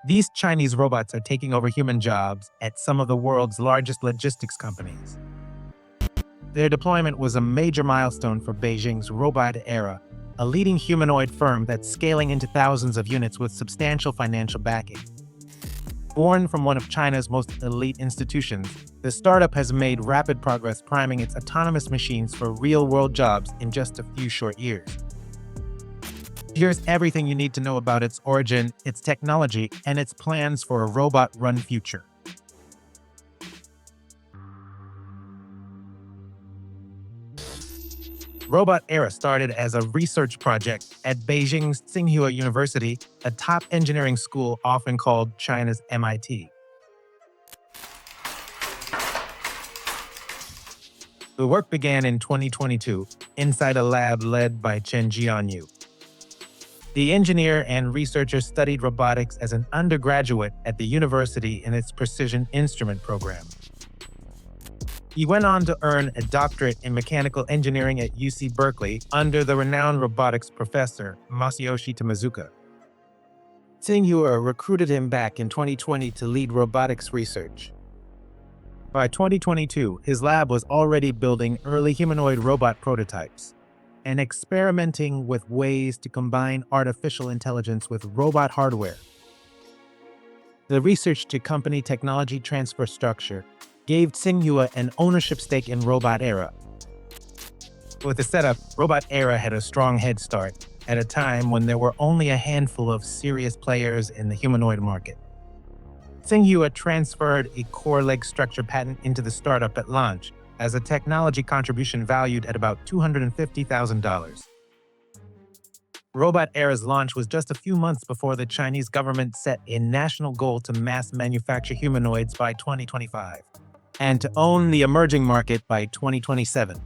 These Chinese robots are taking over human jobs at some of the world's largest logistics companies. Their deployment was a major milestone for Beijing's RobotEra, a leading humanoid firm that's scaling into thousands of units with substantial financial backing. Born from one of China's most elite institutions, the startup has made rapid progress priming its autonomous machines for real-world jobs in just a few short years. Here's everything you need to know about its origin, its technology, and its plans for a robot-run future. RobotEra started as a research project at Beijing's Tsinghua University, a top engineering school often called China's MIT. The work began in 2022 inside a lab led by Chen Jianyu. The engineer and researcher studied robotics as an undergraduate at the university in its precision instrument program. He went on to earn a doctorate in mechanical engineering at UC Berkeley under the renowned robotics professor Masayoshi Temuzuka. Tsinghua recruited him back in 2020 to lead robotics research. By 2022, his lab was already building early humanoid robot prototypes and experimenting with ways to combine artificial intelligence with robot hardware. The research to company technology transfer structure gave Tsinghua an ownership stake in RobotEra. With the setup, RobotEra had a strong head start at a time when there were only a handful of serious players in the humanoid market. Tsinghua transferred a core leg structure patent into the startup at launch as a technology contribution valued at about $250,000. RobotEra's launch was just a few months before the Chinese government set a national goal to mass manufacture humanoids by 2025 and to own the emerging market by 2027.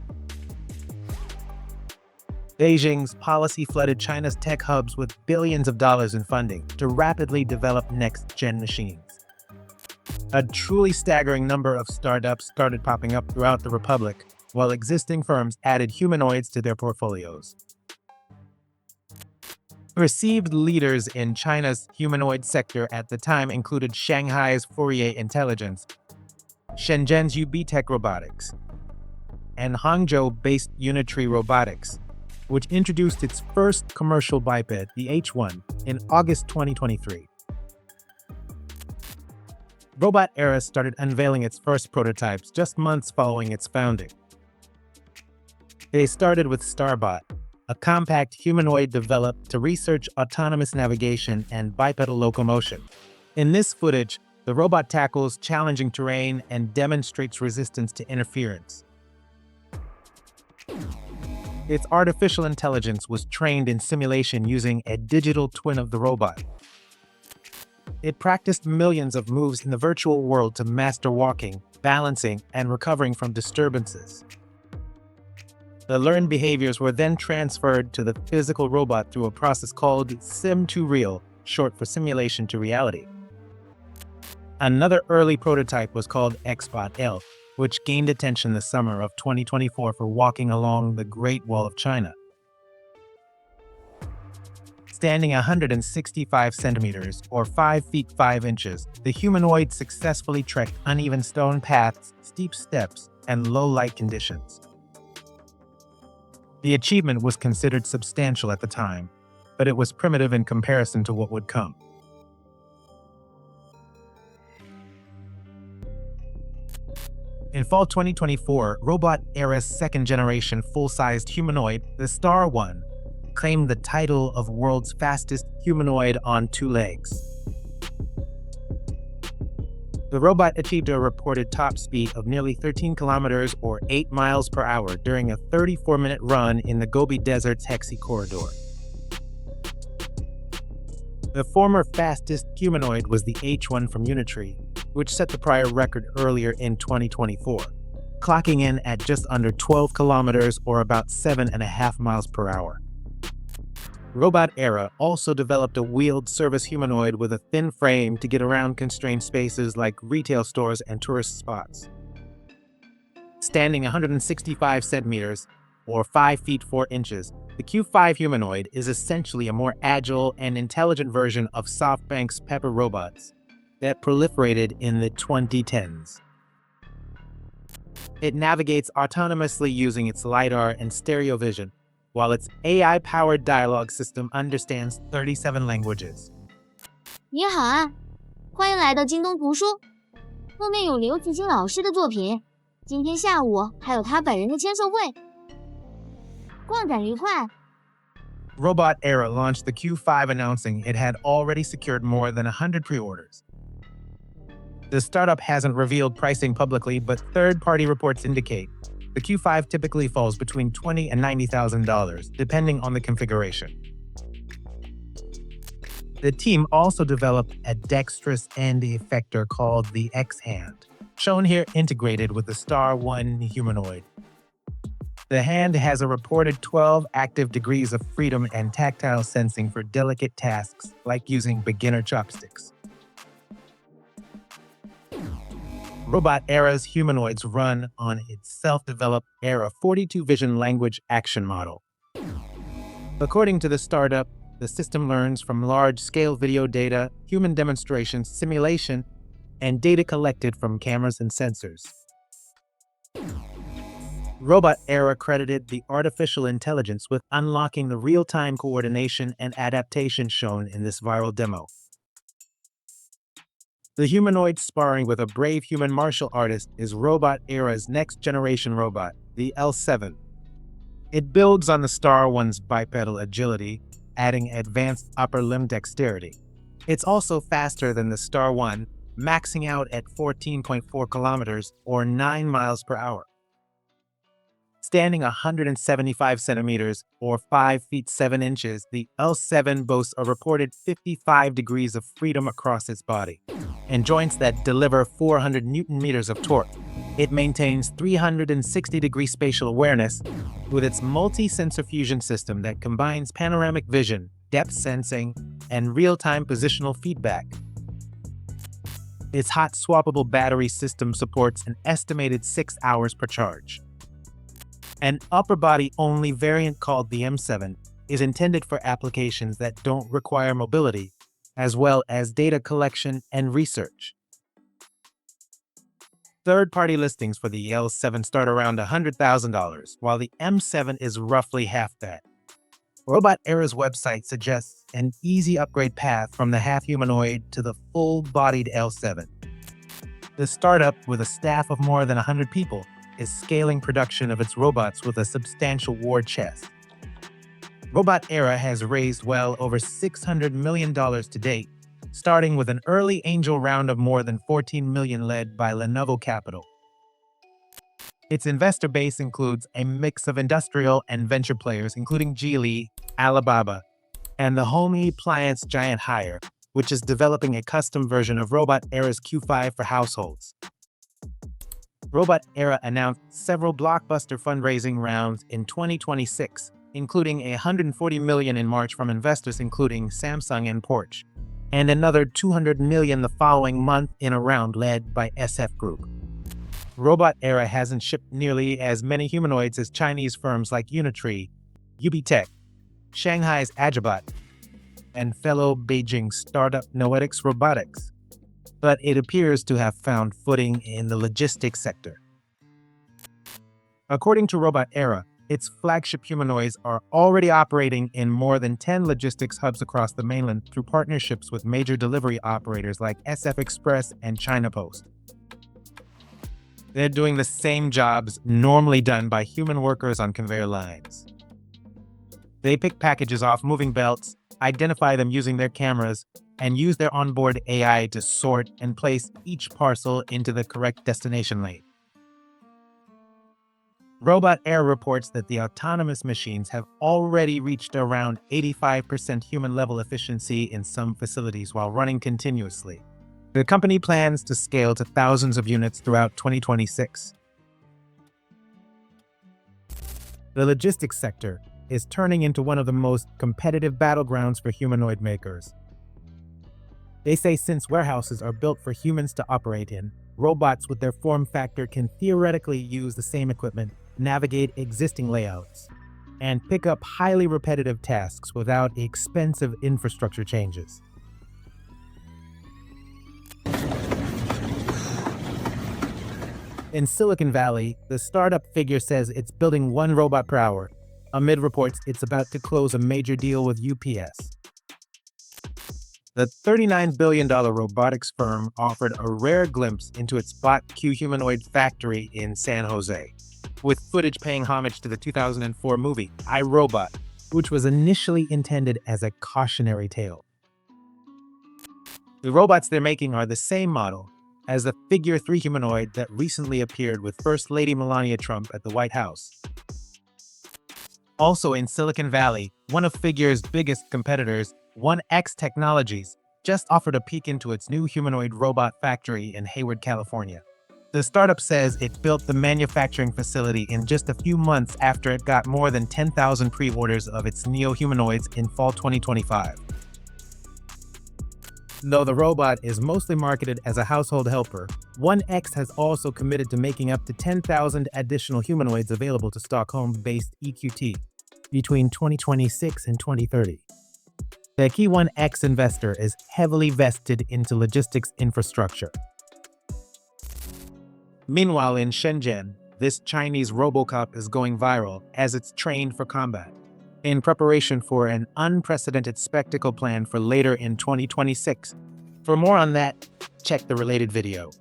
Beijing's policy flooded China's tech hubs with billions of dollars in funding to rapidly develop next-gen machines. A truly staggering number of startups started popping up throughout the Republic, while existing firms added humanoids to their portfolios. Perceived leaders in China's humanoid sector at the time included Shanghai's Fourier Intelligence, Shenzhen's UBTech Robotics, and Hangzhou-based Unitree Robotics, which introduced its first commercial biped, the H1, in August 2023. RobotEra started unveiling its first prototypes just months following its founding. They started with Starbot, a compact humanoid developed to research autonomous navigation and bipedal locomotion. In this footage, the robot tackles challenging terrain and demonstrates resistance to interference. Its artificial intelligence was trained in simulation using a digital twin of the robot. It practiced millions of moves in the virtual world to master walking, balancing, and recovering from disturbances. The learned behaviors were then transferred to the physical robot through a process called sim-to-real, short for simulation to reality. Another early prototype was called XBot-L, which gained attention the summer of 2024 for walking along the Great Wall of China. Standing 165 centimeters, or 5 feet 5 inches, the humanoid successfully trekked uneven stone paths, steep steps, and low light conditions. The achievement was considered substantial at the time, but it was primitive in comparison to what would come. In fall 2024, RobotEra's second-generation full-sized humanoid, the Star 1, claimed the title of world's fastest humanoid on 2 legs. The robot achieved a reported top speed of nearly 13 kilometers or 8 miles per hour during a 34-minute run in the Gobi Desert's Hexi corridor. The former fastest humanoid was the H1 from Unitree, which set the prior record earlier in 2024, clocking in at just under 12 kilometers or about 7.5 miles per hour. RobotEra also developed a wheeled service humanoid with a thin frame to get around constrained spaces like retail stores and tourist spots. Standing 165 centimeters, or 5 feet 4 inches, the Q5 humanoid is essentially a more agile and intelligent version of SoftBank's Pepper robots that proliferated in the 2010s. It navigates autonomously using its LiDAR and stereo vision, while its AI-powered dialogue system understands 37 languages. 你好啊，欢迎来到京东读书。后面有刘慈欣老师的作品，今天下午还有他本人的签售会。逛展愉快。RobotEra launched the Q5 announcing it had already secured more than 100 pre-orders. The startup hasn't revealed pricing publicly, but third-party reports indicate the Q5 typically falls between $20,000 and $90,000, depending on the configuration. The team also developed a dexterous end effector called the XHand, shown here integrated with the Star 1 humanoid. The hand has a reported 12 active degrees of freedom and tactile sensing for delicate tasks like using beginner chopsticks. RobotEra's humanoids run on its self-developed Era 42 vision language action model. According to the startup, the system learns from large-scale video data, human demonstrations, simulation, and data collected from cameras and sensors. RobotEra credited the artificial intelligence with unlocking the real-time coordination and adaptation shown in this viral demo. The humanoid sparring with a brave human martial artist is RobotEra's next-generation robot, the L7. It builds on the Star 1's bipedal agility, adding advanced upper limb dexterity. It's also faster than the Star 1, maxing out at 14.4 kilometers or 9 miles per hour. Standing 175 centimeters or 5 feet 7 inches, the L7 boasts a reported 55 degrees of freedom across its body and joints that deliver 400 newton-meters of torque. It maintains 360-degree spatial awareness with its multi-sensor fusion system that combines panoramic vision, depth sensing, and real-time positional feedback. Its hot swappable battery system supports an estimated 6 hours per charge. An upper-body-only variant called the M7 is intended for applications that don't require mobility, as well as data collection and research. Third-party listings for the L7 start around $100,000, while the M7 is roughly half that. RobotEra's website suggests an easy upgrade path from the half-humanoid to the full-bodied L7. The startup, with a staff of more than 100 people, is scaling production of its robots with a substantial war chest. RobotEra has raised well over $600 million to date, starting with an early angel round of more than $14 million led by Lenovo Capital. Its investor base includes a mix of industrial and venture players, including Geely, Alibaba, and the home appliance giant Haier, which is developing a custom version of RobotEra's Q5 for households. RobotEra announced several blockbuster fundraising rounds in 2026, including $140 million in March from investors including Samsung and Porsche, and another $200 million the following month in a round led by SF Group. RobotEra hasn't shipped nearly as many humanoids as Chinese firms like Unitree, UBTech, Shanghai's Agibot, and fellow Beijing startup Noetics Robotics, but it appears to have found footing in the logistics sector. According to RobotEra, its flagship humanoids are already operating in more than 10 logistics hubs across the mainland through partnerships with major delivery operators like SF Express and China Post. They're doing the same jobs normally done by human workers on conveyor lines. They pick packages off moving belts, identify them using their cameras, and use their onboard AI to sort and place each parcel into the correct destination lane. RobotEra reports that the autonomous machines have already reached around 85% human-level efficiency in some facilities while running continuously. The company plans to scale to thousands of units throughout 2026. The logistics sector is turning into one of the most competitive battlegrounds for humanoid makers. They say since warehouses are built for humans to operate in, robots with their form factor can theoretically use the same equipment navigate existing layouts, and pick up highly repetitive tasks without expensive infrastructure changes. In Silicon Valley, the startup figure says it's building 1 robot per hour, amid reports it's about to close a major deal with UPS. The $39 billion robotics firm offered a rare glimpse into its Bot Q humanoid factory in San Jose, with footage paying homage to the 2004 movie I, Robot, which was initially intended as a cautionary tale. The robots they're making are the same model as the Figure 3 humanoid that recently appeared with First Lady Melania Trump at the White House. Also in Silicon Valley, one of Figure's biggest competitors, 1X Technologies, just offered a peek into its new humanoid robot factory in Hayward, California. The startup says it built the manufacturing facility in just a few months after it got more than 10,000 pre-orders of its neo-humanoids in fall 2025. Though the robot is mostly marketed as a household helper, 1X has also committed to making up to 10,000 additional humanoids available to Stockholm-based EQT between 2026 and 2030. The key 1X investor is heavily vested into logistics infrastructure. Meanwhile, in Shenzhen, this Chinese RoboCop is going viral as it's trained for combat, in preparation for an unprecedented spectacle planned for later in 2026. For more on that, check the related video.